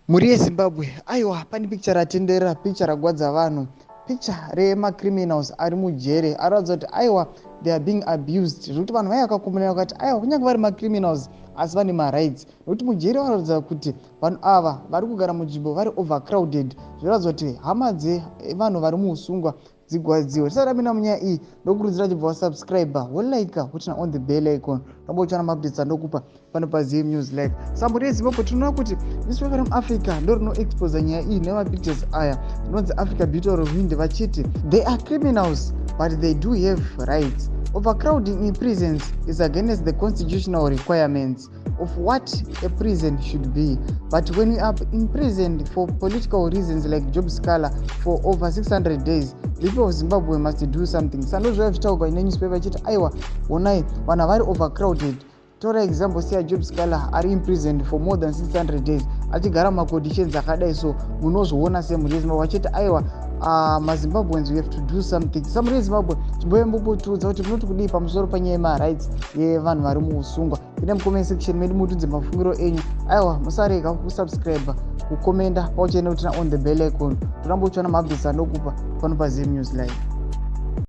Muri yeZimbabwe aiwa pane picture ratendera, picture ragwadza vanhu, picture remacriminals ari mujere aratidza kuti aiwa they are being abused, zvekuti vanhu vaya vakakombonera vakati aiwa kunyange vari macriminals asi vane marights, nokuti mujere vanoratidza kuti vanhu ava vari kugara munzvimbo vari overcrowded, zviratidza kuti hama dzevanhu vari muusungwa dzigwadziwe. Tisati tapinda munyaya iyi ndokurudzira chibva wasubscribe wolike wotina on the bell icon tombochana maupdates andokupa pano paZim News Live. Samburi yeZimbabwe tinoona kuti newspaper remuAfrica ndo rinoexpose nyaya iyi nemapictures aya inonzi Africa Beautiful Wind vachiti they are criminals but they do have rights. Overcrowding in prisons is against the constitutional requirements of what a prison should be. But when you are imprisoned for political reasons like job scholar for over 600 days, the people of Zimbabwe must do something. Sando zvavitaurwa ine newspaper chiti aiwa honai vanhu vari overcrowded. Tora example seya job scholar ari imprisoned for more than 600 days achigara maconditions akadai, so munozviona semhuri yeZimbabwe achiti aiwa maZimbabweans we have to do something. Samuri yeZimbabwe chimboyembopotudza kuti munoti kudii pamusoro panyaya yemarights yevanhu vari muusungwa. Ine mucomment section medu mutudze mafungiro enyu. Aiwa musarega kusubscribe kukomenda pauchene kutina on the bell icon torambochiona maupdates anokupa pano paZim News Live.